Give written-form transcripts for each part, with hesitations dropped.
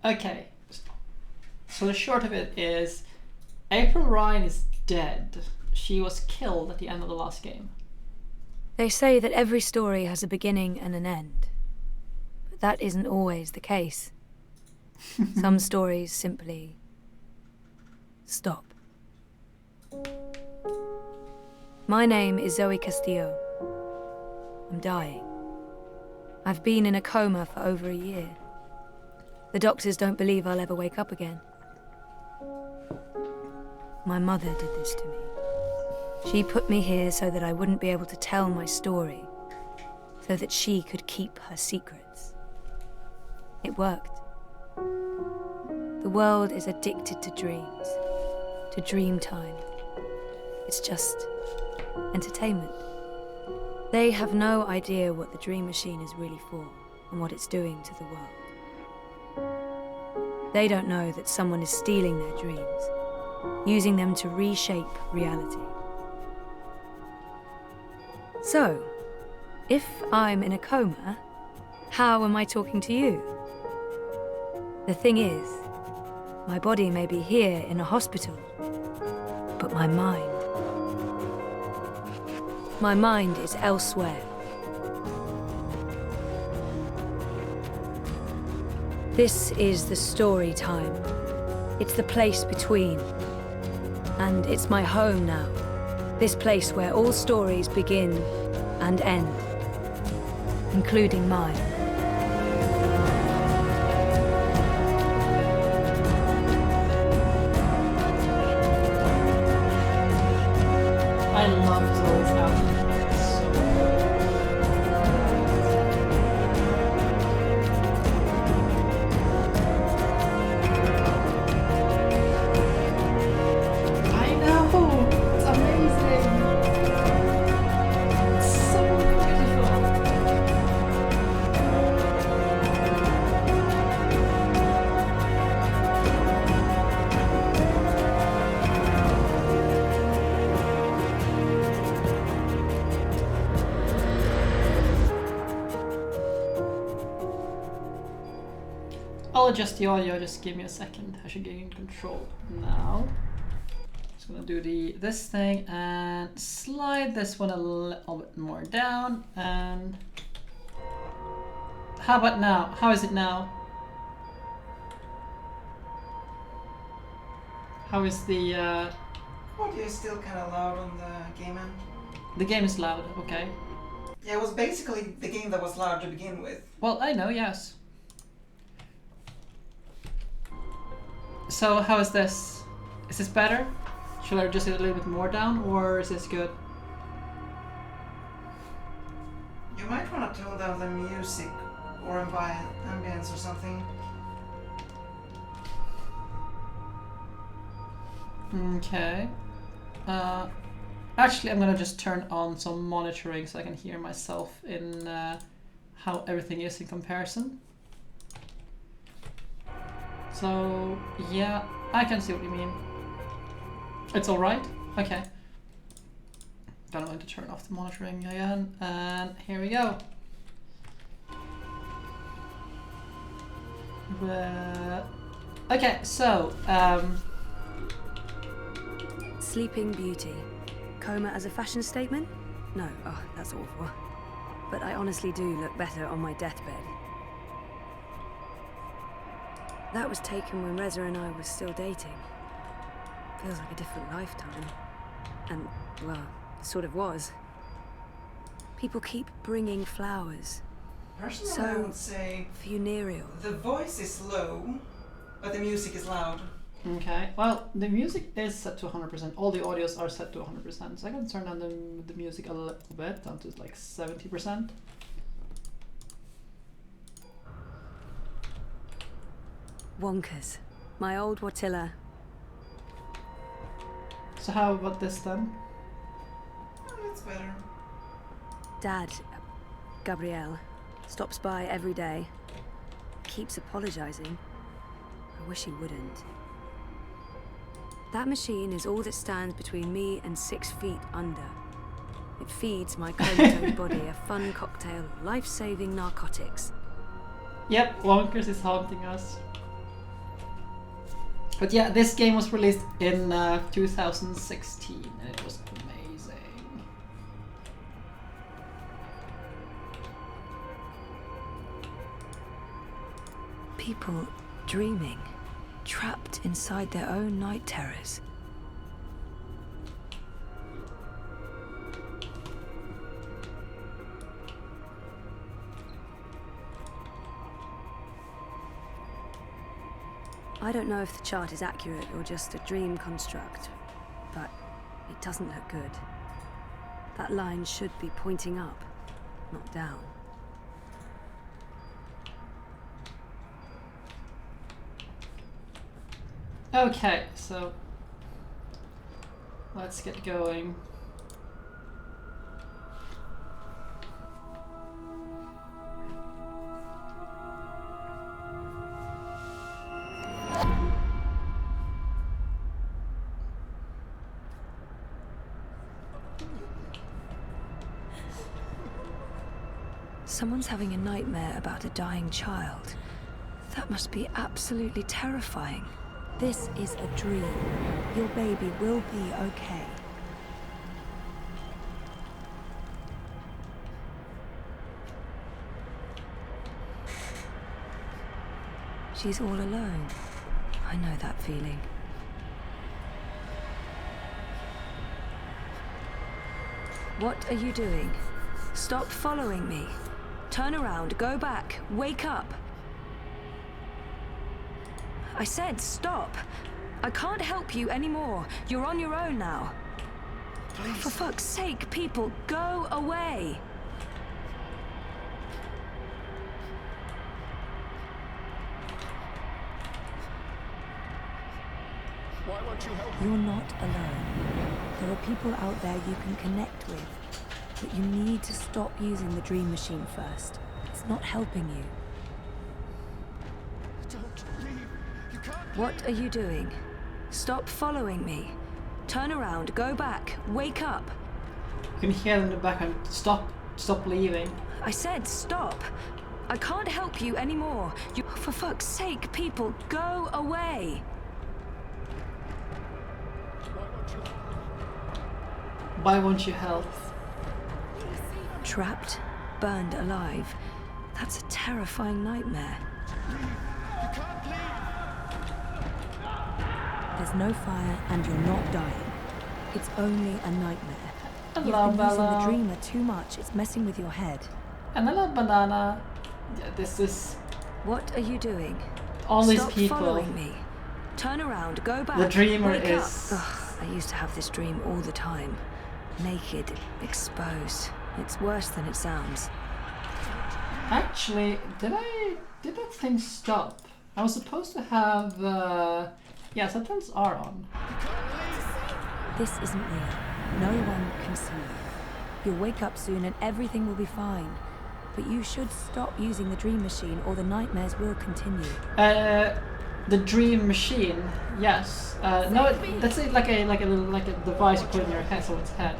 Okay. So the short of it is, April Ryan is dead. She was killed at the end of the last game. They say that every story has a beginning and an end. But that isn't always the case. Some stories simply stop. My name is Zoë Castillo. I'm dying. I've been in a coma for over a year. The doctors don't believe I'll ever wake up again. My mother did this to me. She put me here so that I wouldn't be able to tell my story, so that she could keep her secrets. It worked. The world is addicted to dreams, to Dreamtime. It's just entertainment. They have no idea what the Dreamachine is really for and what it's doing to the world. They don't know that someone is stealing their dreams, using them to reshape reality. So, if I'm in a coma, how am I talking to you? The thing is, my body may be here in a hospital, but my mind is elsewhere. This is the Storytime. It's the place between. And it's my home now. This place where all stories begin and end, including mine. I love Zoe's outfit. It's so I know! It's amazing! It's so beautiful! I'll adjust the audio, just give me a second. I should gain control now. Just gonna do this thing and slide this one a little bit more down. And how about now? How is it now? How is the Audio is still kind of loud on the game end. the game is loud, okay. Yeah, it was basically the game that was loud to begin with. Well, I know, yes. So how is this? Is this better? Should I adjust it a little bit more down, or is this good? You might want to tone down the music or ambience or something. Okay. Actually, I'm gonna just turn on some monitoring so I can hear myself in how everything is in comparison. So, yeah, I can see what you mean. It's alright? Okay. Then I'm going to turn off the monitoring again, and here we go. Okay, so, Sleeping Beauty. Coma as a fashion statement? No, oh, that's awful. But I honestly do look better on my deathbed. That was taken when Reza and I were still dating. Feels like a different lifetime. And, well, sort of was. People keep bringing flowers. Personally, I would say funereal. the voice is low, but the music is loud. okay, well, the music is set to 100%. All the audios are set to 100%. So I can turn down the music a little bit, down to like 70%. Wonkers. My old Watilla. So how about this then? Oh, it's better. Dad, Gabrielle, stops by every day. Keeps apologizing. I wish he wouldn't. That machine is all that stands between me and 6 feet under. It feeds my comatose body a fun cocktail of life-saving narcotics. Yep, Wonkers is haunting us. But yeah, this game was released in 2016 and it was amazing. People dreaming, trapped inside their own night terrors. I don't know if the chart is accurate or just a dream construct, but it doesn't look good. That line should be pointing up, not down. Okay, so let's get going. Someone's having a nightmare about a dying child. That must be absolutely terrifying. This is a dream. Your baby will be okay. She's all alone. I know that feeling. What are you doing? Stop following me. Turn around, go back, wake up. I said stop. I can't help you anymore. You're on your own now. Please. For fuck's sake, people, go away. Why won't you help? You're not alone. There are people out there you can connect with. But you need to stop using the dream machine first. It's not helping you. Don't leave. You can't What are you doing? Stop following me. Turn around, go back, wake up. You can hear in the background, stop leaving. I said stop. I can't help you anymore. You, for fuck's sake, people, go away. Why won't you help? Trapped, burned alive. That's a terrifying nightmare. You can't leave. There's no fire and you're not dying. It's only a nightmare. Hello, You've been using the Bella. dreamer too much. It's messing with your head. And hello, Banana. Yeah, this is What are you doing? all these Stop people. following me. Turn around, go back. The dreamer wake is- Up. Ugh, I used to have this dream all the time. Naked, exposed. It's worse than it sounds. Actually, did that thing stop? I was supposed to have yeah, subtitles are on. This isn't real. No one can see you. You'll wake up soon and everything will be fine. But you should stop using the dream machine or the nightmares will continue. The dream machine, yes. No, that's like a device you put in your head, someone's head.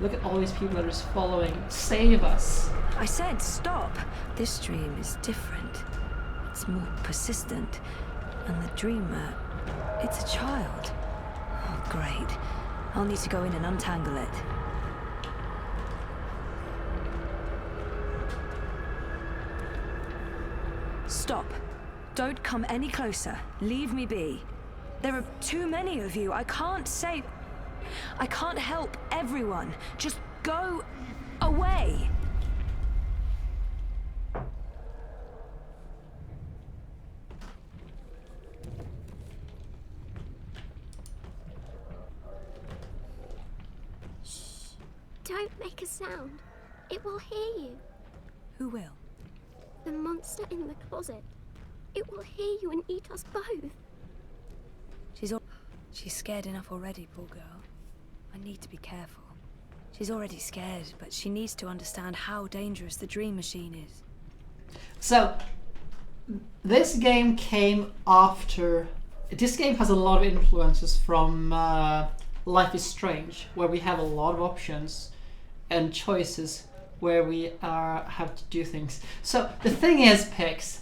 Look at all these people that are just following. Save us. I said stop. This dream is different. It's more persistent. And the dreamer, it's a child. Oh, great. I'll need to go in and untangle it. Stop. Don't come any closer. Leave me be. There are too many of you. I can't save... I can't help everyone. Just go away. Don't make a sound. It will hear you. Who will? The monster in the closet. It will hear you and eat us both. She's scared enough already, poor girl. I need to be careful. She's already scared, but she needs to understand how dangerous the dream machine is. So, this game came after... This game has a lot of influences from Life is Strange, where we have a lot of options and choices where we have to do things. So, the thing is, Pix,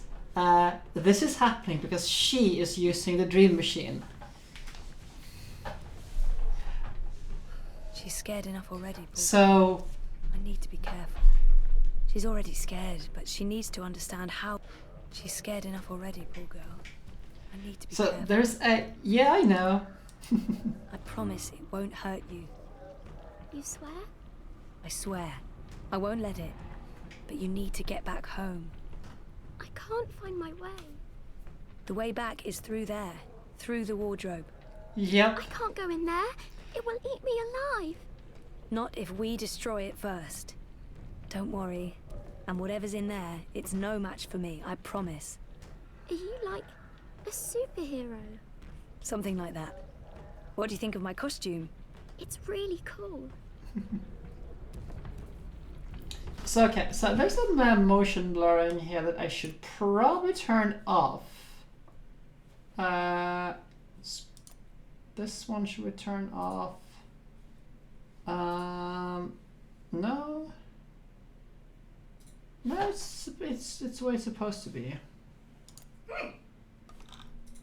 this is happening because she is using the dream machine. scared enough already, Paul. So, I need to be careful. She's already scared, but she needs to understand how. She's scared enough already, poor girl. I need to be careful. there's a... Yeah, I know. I promise it won't hurt you. You swear? I swear. I won't let it. But you need to get back home. I can't find my way. The way back is through there. Through the wardrobe. Yep. I can't go in there. It will eat me alive. Not if we destroy it first. Don't worry. And whatever's in there, it's no match for me, I promise. Are you like a superhero? Something like that. What do you think of my costume? It's really cool. So, okay, so there's some motion blurring here that I should probably turn off. This one should we turn off? No. No, it's the way it's supposed to be. I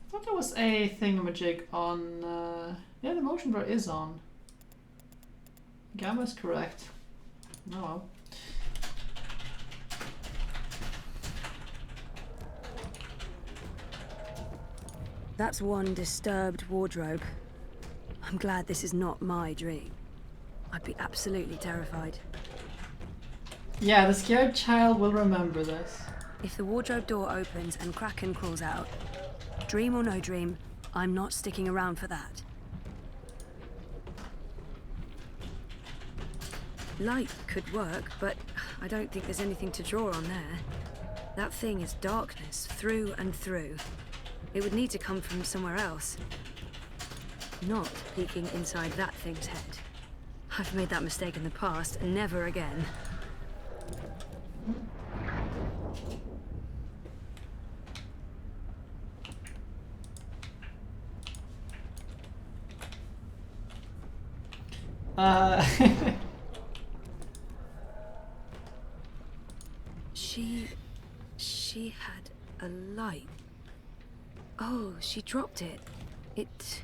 thought there was a thingamajig on. Yeah, the motion blur is on. Gamma is correct. Oh well. That's one disturbed wardrobe. I'm glad this is not my dream. I'd be absolutely terrified. Yeah, the scared child will remember this. If the wardrobe door opens and Kraken crawls out, dream or no dream, I'm not sticking around for that. Light could work, but I don't think there's anything to draw on there. That thing is darkness through and through. It would need to come from somewhere else. Not peeking inside that thing's head. I've made that mistake in the past, and never again. She had a light. Oh, she dropped it. It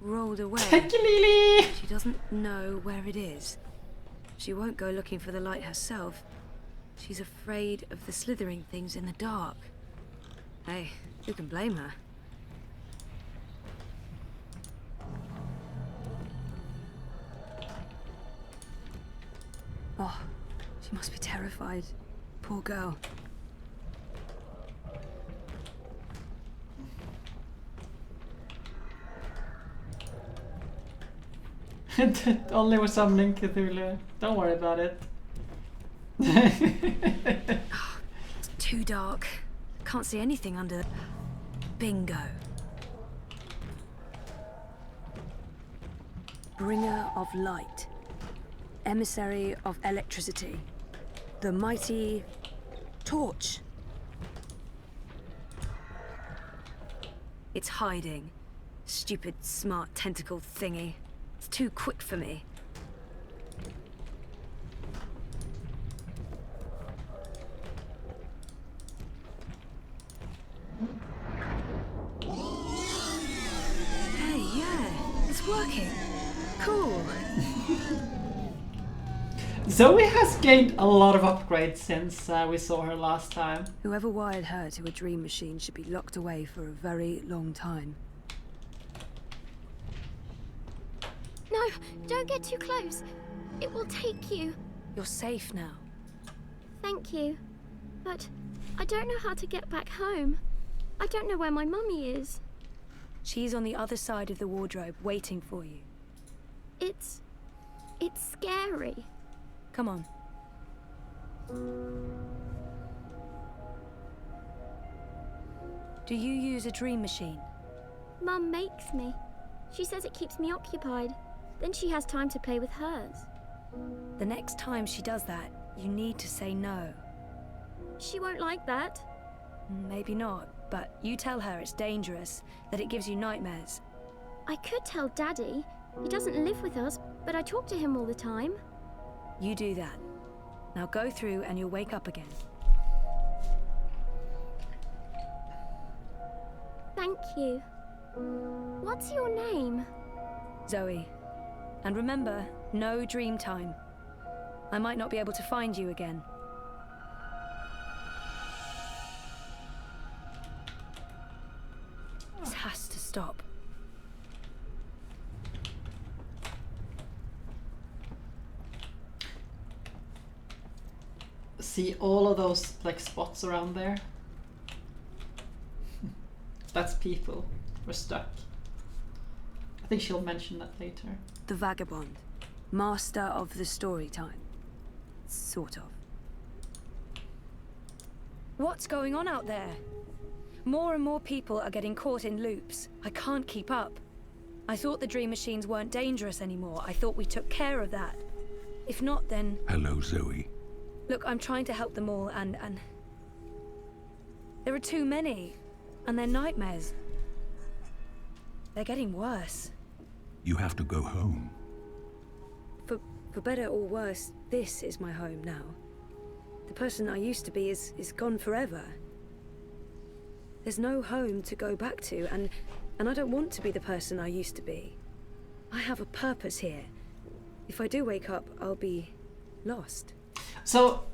rolled away. She doesn't know where it is. She won't go looking for the light herself. She's afraid of the slithering things in the dark. Hey, who can blame her? Oh, she must be terrified. Poor girl. Only with summoning Cthulhu. Don't worry about it. It's too dark. Can't see anything under... Bingo. Bringer of light. Emissary of electricity. The mighty... torch. It's hiding. Stupid, smart tentacle thingy. It's too quick for me. Hey, yeah, it's working. Cool. Zoe has gained a lot of upgrades since we saw her last time. Whoever wired her to a dream machine should be locked away for a very long time. No, don't get too close. It will take you. You're safe now. Thank you. But I don't know how to get back home. I don't know where my mummy is. She's on the other side of the wardrobe, waiting for you. It's scary. Come on. Do you use a dream machine? Mum makes me. She says it keeps me occupied. Then she has time to play with hers. The next time she does that, you need to say no. She won't like that. Maybe not, but you tell her it's dangerous, that it gives you nightmares. I could tell Daddy. He doesn't live with us, but I talk to him all the time. You do that. Now go through and you'll wake up again. Thank you. What's your name? Zoe. And remember, no Dreamtime. I might not be able to find you again. This has to stop. See all of those like spots around there? That's people. We're stuck. I think she'll mention that later. The Vagabond. Master of the Storytime. Sort of. What's going on out there? More and more people are getting caught in loops. I can't keep up. I thought the dream machines weren't dangerous anymore. I thought we took care of that. If not, then... Hello, Zoe. Look, I'm trying to help them all, and... There are too many. And they're nightmares. They're getting worse. You have to go home. For better or worse, this is my home now. The person I used to be is gone forever. There's no home to go back to, and I don't want to be the person I used to be. I have a purpose here. If I do wake up, I'll be lost. So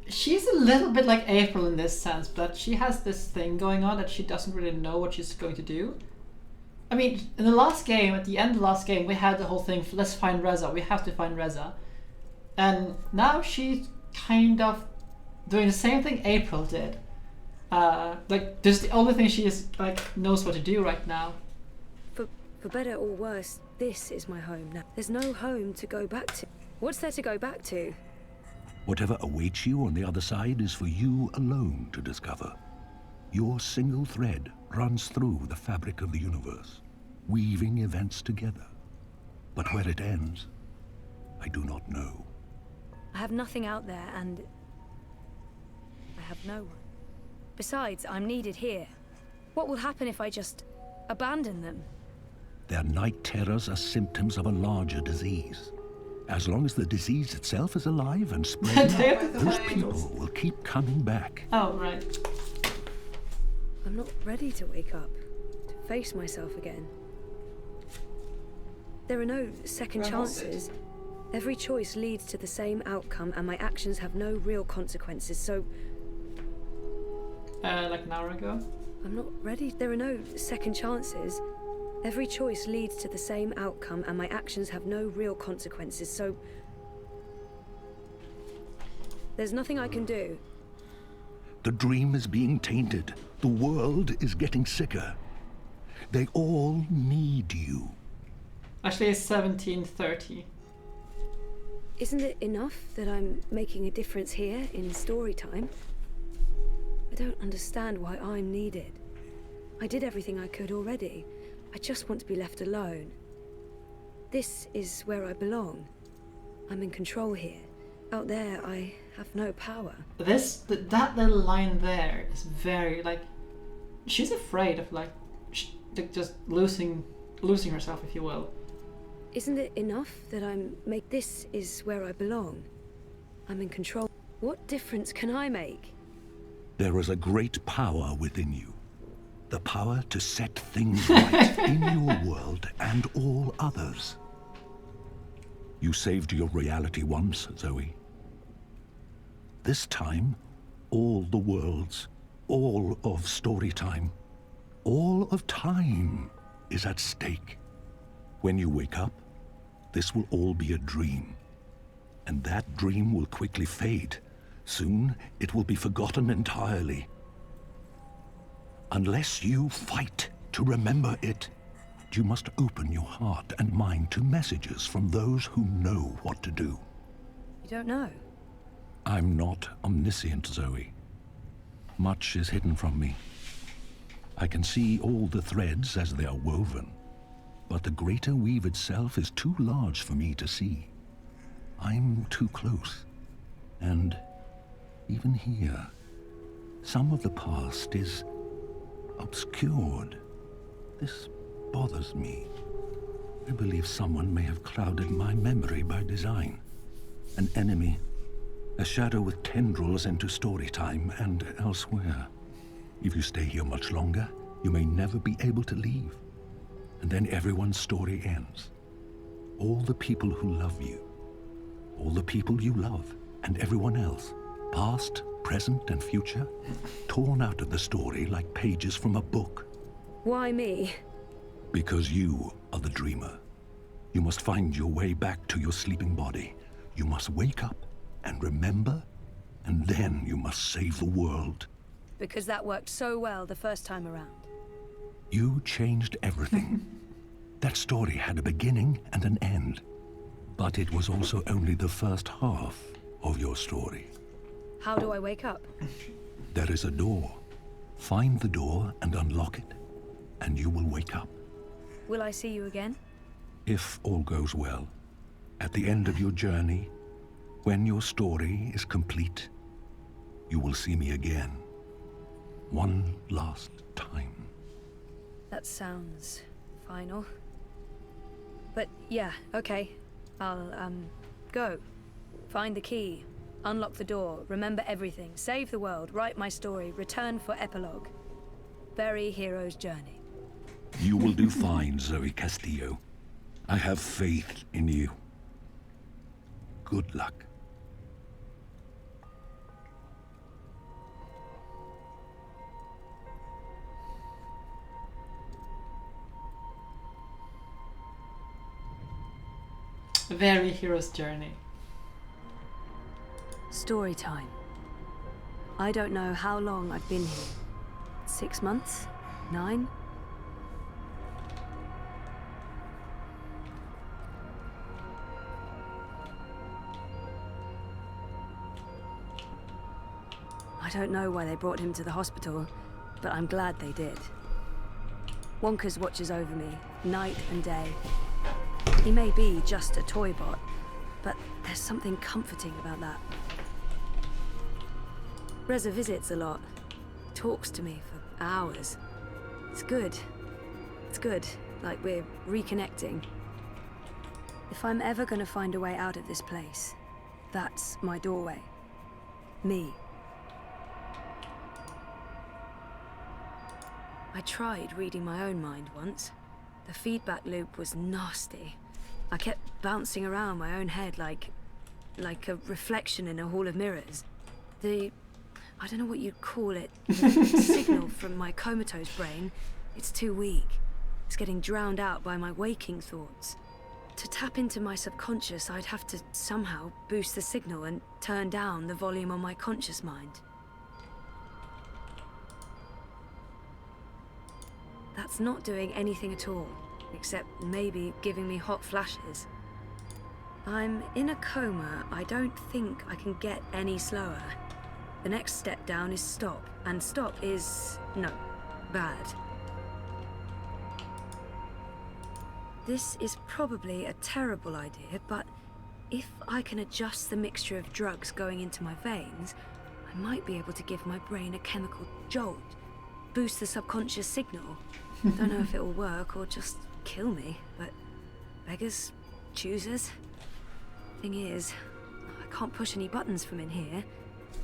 she's a little bit like April in this sense, but she has this thing going on that she doesn't really know what she's going to do. I mean, in the last game, at the end of the last game, we had the whole thing, let's find Reza, we have to find Reza. And now she's kind of doing the same thing April did. Like, this is the only thing she is, like, knows what to do right now. For better or worse, this is my home now. There's no home to go back to. What's there to go back to? Whatever awaits you on the other side is for you alone to discover. Your single thread runs through the fabric of the universe, weaving events together. But where it ends, I do not know. I have nothing out there, and I have no one. Besides, I'm needed here. What will happen if I just abandon them? Their night terrors are symptoms of a larger disease. As long as the disease itself is alive and spreading, those people will keep coming back. Oh, right. I'm not ready to wake up, to face myself again. There are no second chances. Every choice leads to the same outcome, and my actions have no real consequences, so... Like an hour ago? I'm not ready. There are no second chances. Every choice leads to the same outcome, and my actions have no real consequences, so... There's nothing I can do. The dream is being tainted. The world is getting sicker. They all need you. Actually, it's 1730. Isn't it enough that I'm making a difference here in Storytime? I don't understand why I'm needed. I did everything I could already. I just want to be left alone. This is where I belong. I'm in control here. Out there, I have no power. That little line there is very, like, she's afraid of, like, just losing herself, if you will. Isn't it enough that this is where I belong? I'm in control. What difference can I make? There is a great power within you. The power to set things right in your world and all others. You saved your reality once, Zoe. This time, all the worlds, all of Storytime, all of time is at stake. When you wake up, this will all be a dream. And that dream will quickly fade. Soon, it will be forgotten entirely. Unless you fight to remember it, you must open your heart and mind to messages from those who know what to do. You don't know? I'm not omniscient, Zoe. Much is hidden from me. I can see all the threads as they are woven, but the greater weave itself is too large for me to see. I'm too close, and even here, some of the past is obscured. This bothers me. I believe someone may have clouded my memory by design. An enemy, a shadow with tendrils into Storytime and elsewhere. If you stay here much longer, you may never be able to leave. And then everyone's story ends. all the people who love you, all the people you love, and everyone else, past, present, and future, torn out of the story like pages from a book. Why me? Because you are the dreamer. You must find your way back to your sleeping body. You must wake up and remember, and then you must save the world. Because that worked so well the first time around. You changed everything. That story had a beginning and an end. But it was also only the first half of your story. How do I wake up? There is a door. Find the door and unlock it, and you will wake up. Will I see you again? If all goes well, at the end of your journey, when your story is complete, you will see me again. One last time. That sounds final. But yeah, okay. I'll, go. Find the key. Unlock the door. Remember everything. Save the world. Write my story. Return for epilogue. Bury hero's journey. You will do fine, Zoë Castillo. I have faith in you. Good luck. Very hero's journey. Storytime. I don't know how long I've been here. 6 months? 9? I don't know why they brought him to the hospital, but I'm glad they did. Wonkers watches over me, night and day. He may be just a toy bot, but there's something comforting about that. Reza visits a lot, talks to me for hours. It's good. It's good, like we're reconnecting. If I'm ever gonna find a way out of this place, that's my doorway. Me. I tried reading my own mind once. The feedback loop was nasty. I kept bouncing around my own head like a reflection in a hall of mirrors. I don't know what you'd call it, the signal from my comatose brain, it's too weak. It's getting drowned out by my waking thoughts. To tap into my subconscious, I'd have to somehow boost the signal and turn down the volume on my conscious mind. That's not doing anything at all, except maybe giving me hot flashes. I'm in a coma. I don't think I can get any slower. The next step down is stop, and stop is, no, bad. This is probably a terrible idea, but if I can adjust the mixture of drugs going into my veins, I might be able to give my brain a chemical jolt, boost the subconscious signal. Don't know if it will work or just kill me, but beggars, choosers. Thing is, I can't push any buttons from in here.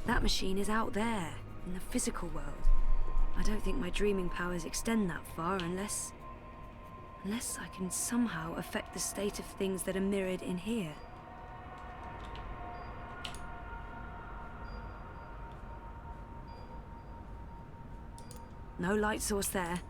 That machine is out there, in the physical world. I don't think my dreaming powers extend that far unless I can somehow affect the state of things that are mirrored in here. No light source there.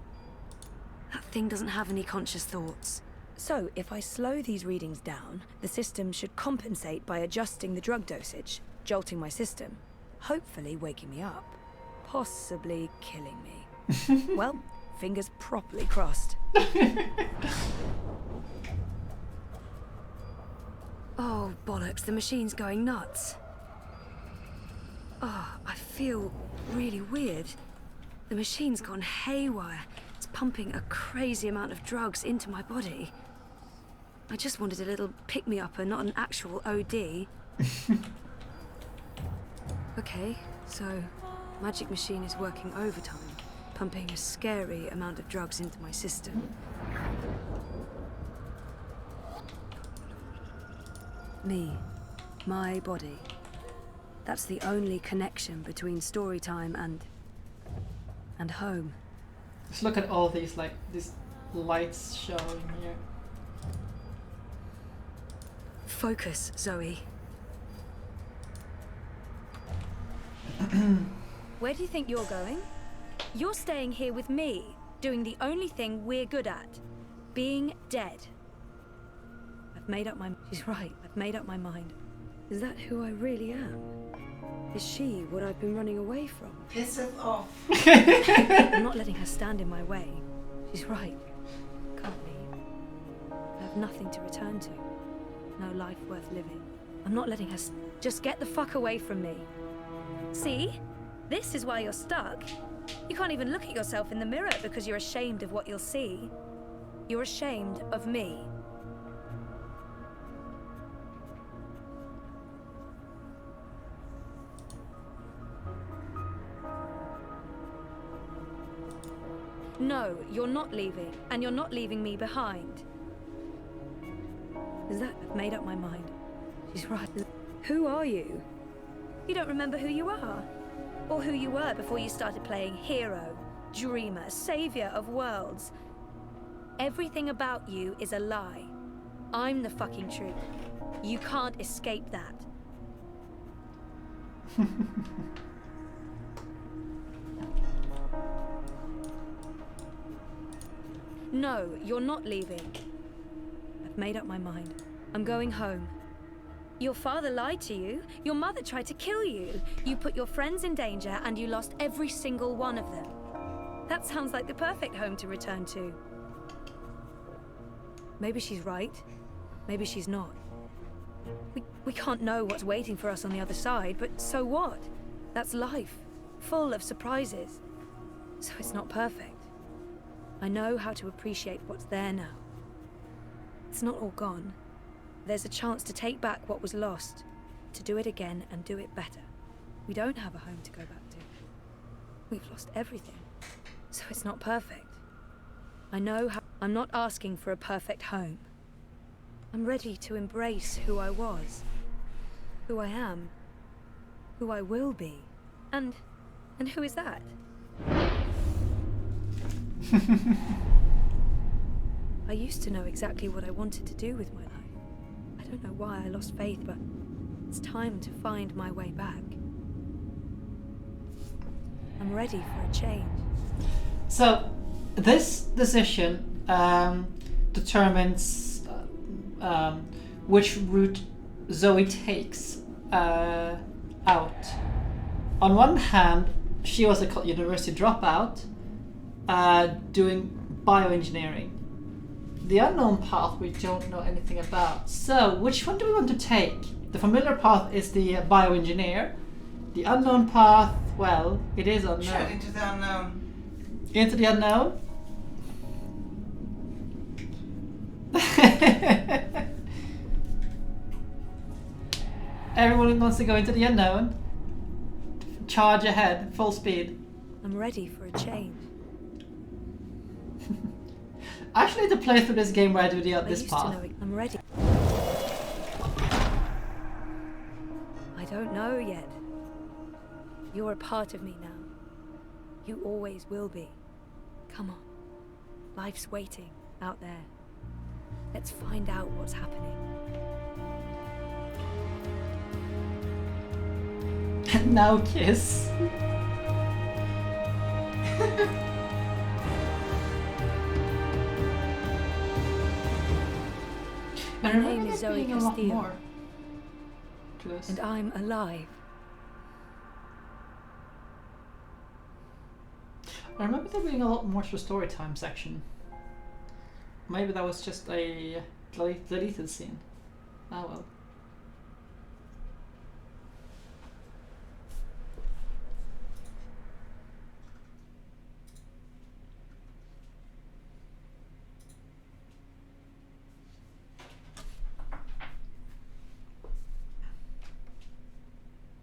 That thing doesn't have any conscious thoughts. So, if I slow these readings down, the system should compensate by adjusting the drug dosage, jolting my system, hopefully waking me up, possibly killing me. Well, fingers properly crossed. Oh, bollocks, the machine's going nuts. Oh, I feel really weird. The machine's gone haywire. It's pumping a crazy amount of drugs into my body. I just wanted a little pick-me-upper, not an actual OD. Okay, so magic machine is working overtime, pumping a scary amount of drugs into my system. Me, my body. That's the only connection between Storytime and home. Just look at all these these lights showing here. Focus, Zoe. Where do you think you're going? You're staying here with me, doing the only thing we're good at. Being dead. I've made up my... She's right, I've made up my mind. Is that who I really am? Is she what I've been running away from? Piss it off. I'm not letting her stand in my way. She's right. Can't leave. I have nothing to return to. No life worth living. I'm not letting her... Just get the fuck away from me. See? This is why you're stuck. You can't even look at yourself in the mirror because you're ashamed of what you'll see. You're ashamed of me. No, you're not leaving, and you're not leaving me behind. Is that... I've made up my mind. She's right. Who are you? You don't remember who you are? Or who you were before you started playing hero, dreamer, savior of worlds. Everything about you is a lie. I'm the fucking truth. You can't escape that. No, you're not leaving. I've made up my mind. I'm going home. Your father lied to you. Your mother tried to kill you. You put your friends in danger and you lost every single one of them. That sounds like the perfect home to return to. Maybe she's right. Maybe she's not. We can't know what's waiting for us on the other side, but so what? That's life, full of surprises. So it's not perfect. I know how to appreciate what's there now. It's not all gone. There's a chance to take back what was lost, to do it again and do it better. We don't have a home to go back to. We've lost everything, so it's not perfect. I know how... I'm not asking for a perfect home. I'm ready to embrace who I was, who I am, who I will be. And who is that? I used to know exactly what I wanted to do with my life. I don't know why I lost faith, but it's time to find my way back. I'm ready for a change. So, this decision determines which route Zoe takes out. On one hand, she was a university dropout doing bioengineering. The unknown path we don't know anything about. So, which one do we want to take? The familiar path is the bioengineer. The unknown path, well, it is unknown. Sure, into the unknown. Into the unknown? Everyone wants to go into the unknown. Charge ahead, full speed. I'm ready for a change. I actually need to play through this game where I do this path. I'm ready. I don't know yet. You're a part of me now. You always will be. Come on. Life's waiting out there. Let's find out what's happening. And now kiss. My name is Zoë Castillo, and and I'm alive. I remember there being a lot more to the Storytime section. Maybe that was just a deleted scene. Oh well.